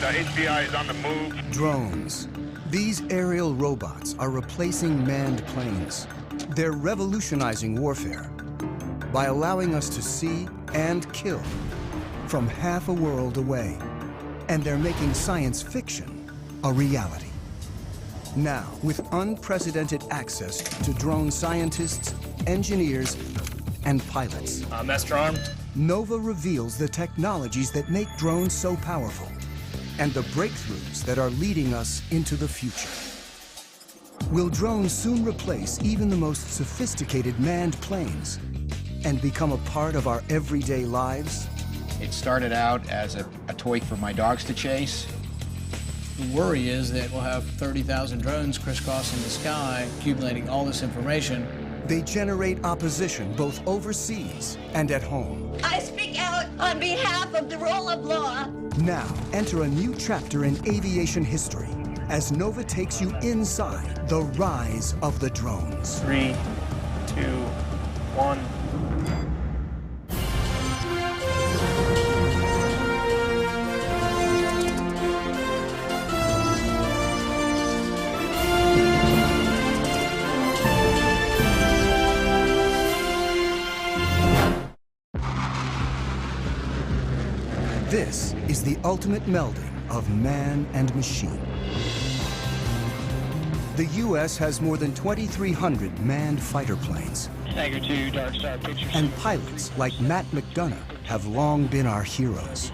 HDI is on the move. Drones. These aerial robots are replacing manned planes. They're revolutionizing warfare by allowing us to see and kill from half a world away. And they're making science fiction a reality. Now, with unprecedented access to drone scientists, engineers, and pilots. Master armed. Nova reveals the technologies that make drones so powerful and the breakthroughs that are leading us into the future. Will drones soon replace even the most sophisticated manned planes and become a part of our everyday lives? It started out as a toy for my dogs to chase. The worry is that we'll have 30,000 drones crisscrossing the sky, accumulating all this information. They generate opposition both overseas and at home. I speak out on behalf of the rule of law. Now, enter a new chapter in aviation history as Nova takes you inside the rise of the drones. 3, 2, 1. This is the ultimate melding of man and machine. The U.S. has more than 2,300 manned fighter planes. Tiger 2, Dark Star Pictures. And pilots like Matt McDonough have long been our heroes.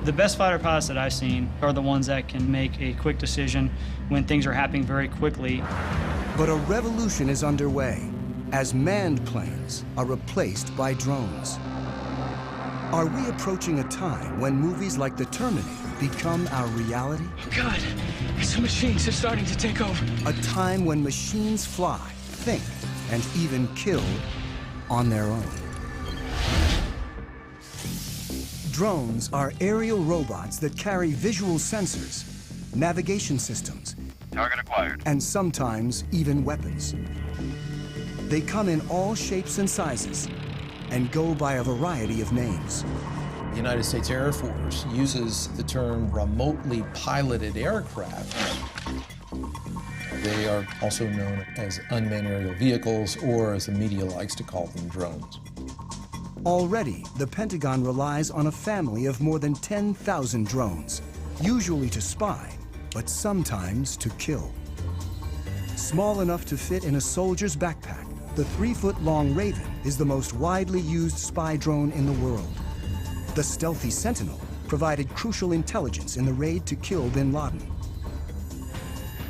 The best fighter pilots that I've seen are the ones that can make a quick decision when things are happening very quickly. But a revolution is underway as manned planes are replaced by drones. Are we approaching a time when movies like The Terminator become our reality? Oh God, some machines are starting to take over. A time when machines fly, think, and even kill on their own. Drones are aerial robots that carry visual sensors, navigation systems, Target acquired. and sometimes even weapons. They come in all shapes and sizes and go by a variety of names. The United States Air Force uses the term remotely piloted aircraft. They are also known as unmanned aerial vehicles, or as the media likes to call them, drones. Already, the Pentagon relies on a family of more than 10,000 drones, usually to spy, but sometimes to kill. Small enough to fit in a soldier's backpack, the 3-foot-long Raven is the most widely used spy drone in the world. The stealthy Sentinel provided crucial intelligence in the raid to kill bin Laden.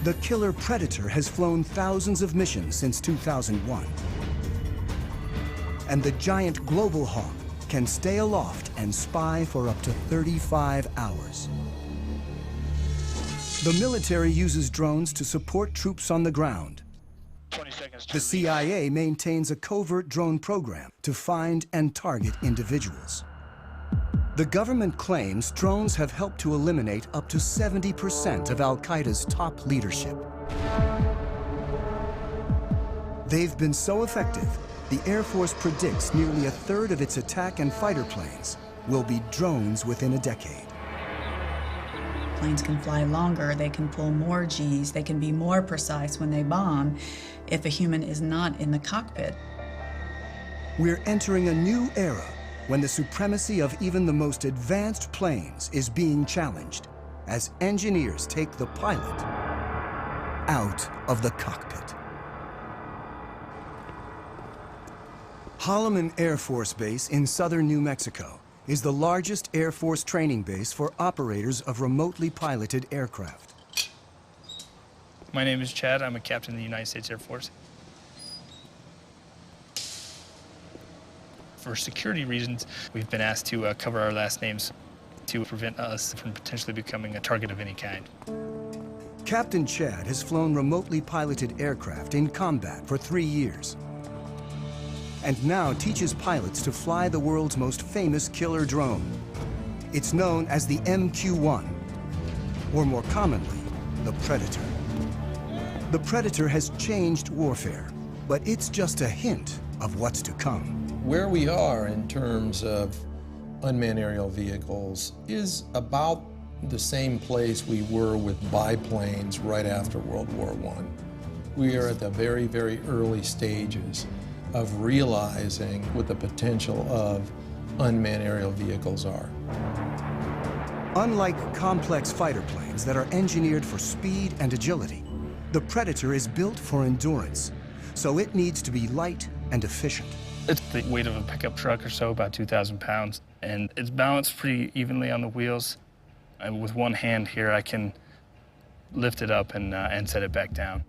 The killer Predator has flown thousands of missions since 2001. And the giant Global Hawk can stay aloft and spy for up to 35 hours. The military uses drones to support troops on the ground. 20 seconds. The CIA maintains a covert drone program to find and target individuals. The government claims drones have helped to eliminate up to 70% of Al-Qaeda's top leadership. They've been so effective, the Air Force predicts nearly a third of its attack and fighter planes will be drones within a decade. Planes can fly longer, they can pull more Gs, they can be more precise when they bomb if a human is not in the cockpit. We're entering a new era when the supremacy of even the most advanced planes is being challenged as engineers take the pilot out of the cockpit. Holloman Air Force Base in southern New Mexico is the largest Air Force training base for operators of remotely piloted aircraft. My name is Chad. I'm a captain in the United States Air Force. For security reasons, we've been asked to cover our last names to prevent us from potentially becoming a target of any kind. Captain Chad has flown remotely piloted aircraft in combat for 3 years, and now teaches pilots to fly the world's most famous killer drone. It's known as the MQ-1, or more commonly, the Predator. The Predator has changed warfare, but it's just a hint of what's to come. Where we are in terms of unmanned aerial vehicles is about the same place we were with biplanes right after World War I. We are at the very, very early stages of realizing what the potential of unmanned aerial vehicles are. Unlike complex fighter planes that are engineered for speed and agility, the Predator is built for endurance, so it needs to be light and efficient. It's the weight of a pickup truck or so, about 2,000 pounds, and it's balanced pretty evenly on the wheels. And with one hand here, I can lift it up and set it back down.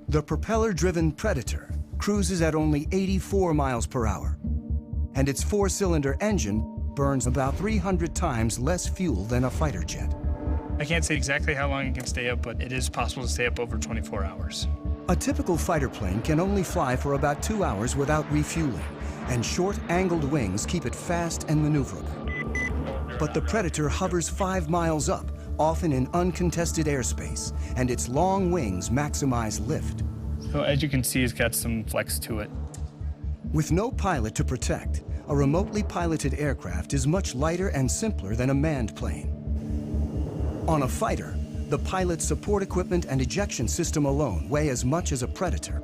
The propeller-driven Predator cruises at only 84 miles per hour, and its four-cylinder engine burns about 300 times less fuel than a fighter jet. I can't say exactly how long it can stay up, but it is possible to stay up over 24 hours. A typical fighter plane can only fly for about 2 hours without refueling, and short, angled wings keep it fast and maneuverable. But the Predator hovers 5 miles up, often in uncontested airspace, and its long wings maximize lift. So as you can see, it's got some flex to it. With no pilot to protect, a remotely piloted aircraft is much lighter and simpler than a manned plane. On a fighter, the pilot's support equipment and ejection system alone weigh as much as a Predator,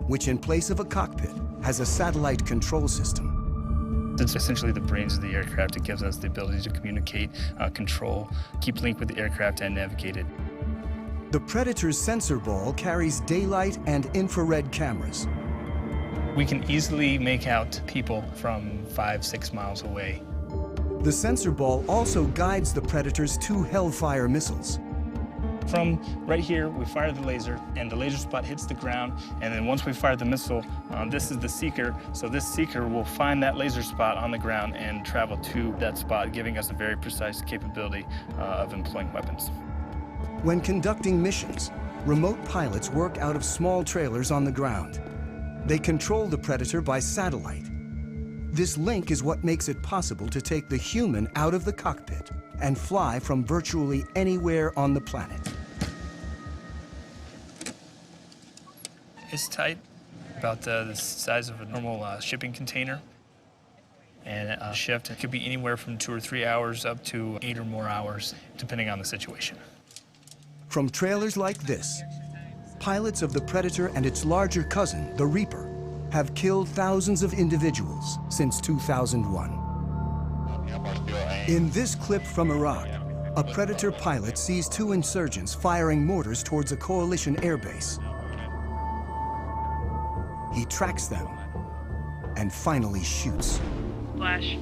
which in place of a cockpit has a satellite control system. It's essentially the brains of the aircraft. It gives us the ability to communicate, control, keep link with the aircraft, and navigate it. The Predator's sensor ball carries daylight and infrared cameras. We can easily make out people from 5-6 miles away. The sensor ball also guides the Predator's 2 Hellfire missiles. From right here, we fire the laser, and the laser spot hits the ground, and then once we fire the missile, this is the seeker, so this seeker will find that laser spot on the ground and travel to that spot, giving us a very precise capability of employing weapons. When conducting missions, remote pilots work out of small trailers on the ground. They control the Predator by satellite. This link is what makes it possible to take the human out of the cockpit and fly from virtually anywhere on the planet. It's tight, about the size of a normal shipping container. And a shift, it could be anywhere from 2 or 3 hours up to 8 or more hours, depending on the situation. From trailers like this, pilots of the Predator and its larger cousin, the Reaper, have killed thousands of individuals since 2001. In this clip from Iraq, a Predator pilot sees 2 insurgents firing mortars towards a coalition airbase. He tracks them and finally shoots. Flash.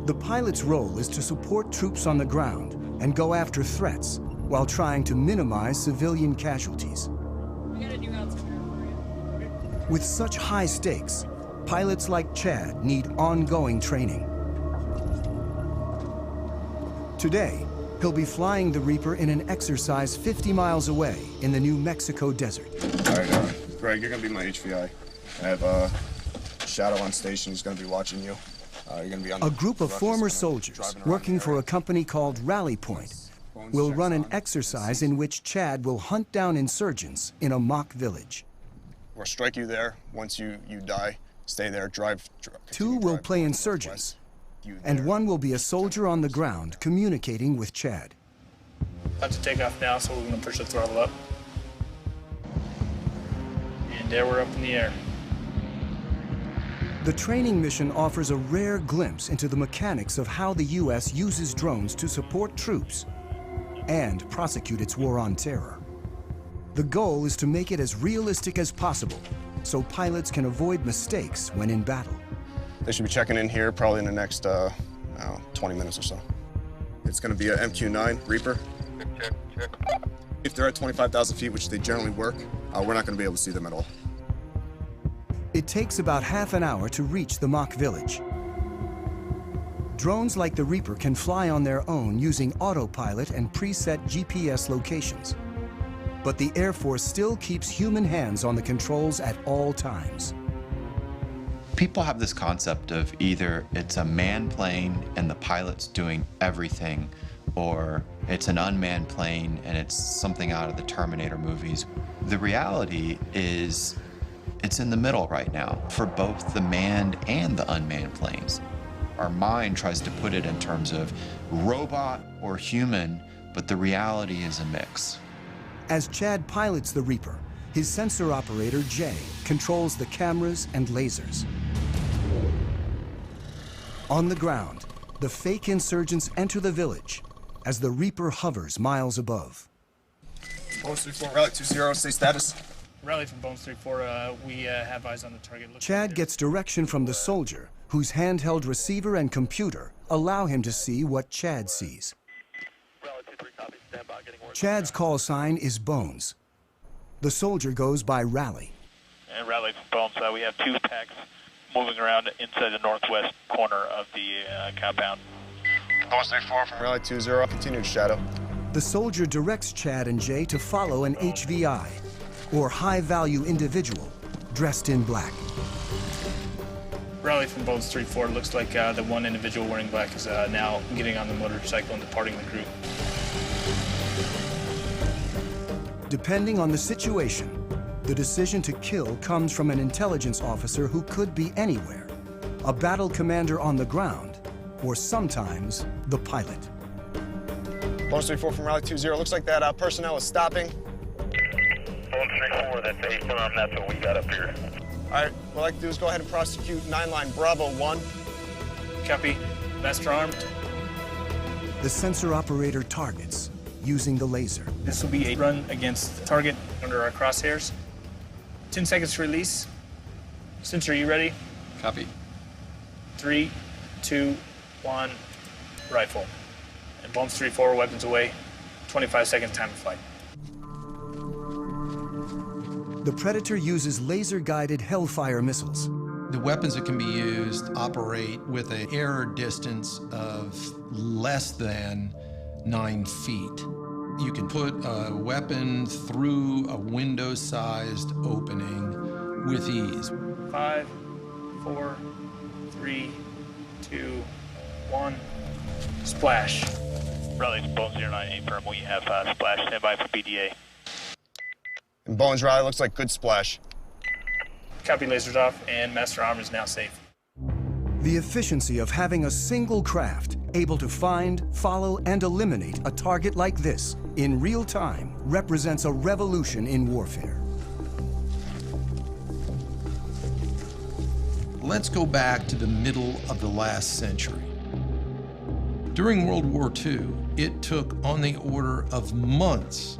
The pilot's role is to support troops on the ground and go after threats while trying to minimize civilian casualties. With such high stakes, pilots like Chad need ongoing training. Today, he'll be flying the Reaper in an exercise 50 miles away in the New Mexico desert. All right, Greg, you're gonna be my HVI. I have Shadow on station. He's gonna be watching you. You're gonna be on a group of former soldiers working for a company called Rally Point will run an exercise in which Chad will hunt down insurgents in a mock village. We'll strike you there. Once you die, stay there, drive. 2 will play insurgents, and 1 will be a soldier on the ground communicating with Chad. About to take off now, so we're going to push the throttle up. And there we're up in the air. The training mission offers a rare glimpse into the mechanics of how the U.S. uses drones to support troops and prosecute its war on terror. The goal is to make it as realistic as possible so pilots can avoid mistakes when in battle. They should be checking in here probably in the next 20 minutes or so. It's going to be a MQ-9 Reaper. Check. If they're at 25,000 feet, which they generally work, we're not going to be able to see them at all. It takes about half an hour to reach the mock village. Drones like the Reaper can fly on their own using autopilot and preset GPS locations. But the Air Force still keeps human hands on the controls at all times. People have this concept of either it's a manned plane and the pilot's doing everything, or it's an unmanned plane and it's something out of the Terminator movies. The reality is it's in the middle right now for both the manned and the unmanned planes. our mind tries to put it in terms of robot or human, but the reality is a mix. As Chad pilots the Reaper, his sensor operator, Jay, controls the cameras and lasers. On the ground, the fake insurgents enter the village as the Reaper hovers miles above. Bones 3-4, Rally 2-0, stay status. Rally from Bones 3-4, we have eyes on the target. Chad gets direction from the soldier, whose handheld receiver and computer allow him to see what Chad sees. Chad's call sign is Bones. The soldier goes by Rally. And Rally from Bones, we have 2 packs moving around inside the northwest corner of the compound. Bones 3-4 from Rally 2-0, continued shadow. The soldier directs Chad and Jay to follow an HVI, or high-value individual, dressed in black. Rally from Bones 3-4, looks like the one individual wearing black is now getting on the motorcycle and departing the group. Depending on the situation, the decision to kill comes from an intelligence officer who could be anywhere, a battle commander on the ground, or sometimes the pilot. Bones 3-4 from Rally 2-0, looks like that personnel is stopping. Bones 3-4, that's a firm, that's what we got up here. All right, what I'd like to do is go ahead and prosecute 9-line Bravo 1. Copy. Master armed. The sensor operator targets using the laser. This will be a run against the target under our crosshairs. 10 seconds to release. Sensor, you ready? Copy. 3, 2, 1, rifle. And Bones 3-4, weapons away. 25 seconds time of flight. The Predator uses laser-guided Hellfire missiles. The weapons that can be used operate with an error distance of less than 9 feet. You can put a weapon through a window-sized opening with ease. 5, 4, 3, 2, 1, splash. Rally from Bones 09, aim firm, we have splash, standby for BDA. And Bones Rally looks like good splash. Copy, lasers off, and Master Arm is now safe. The efficiency of having a single craft able to find, follow, and eliminate a target like this in real time represents a revolution in warfare. Let's go back to the middle of the last century. During World War II, it took on the order of months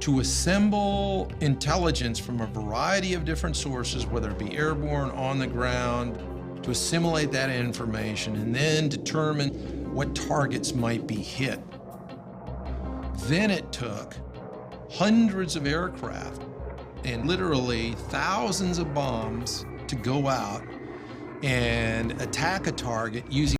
to assemble intelligence from a variety of different sources, whether it be airborne, on the ground, to assimilate that information and then determine what targets might be hit. Then it took hundreds of aircraft and literally thousands of bombs to go out and attack a target using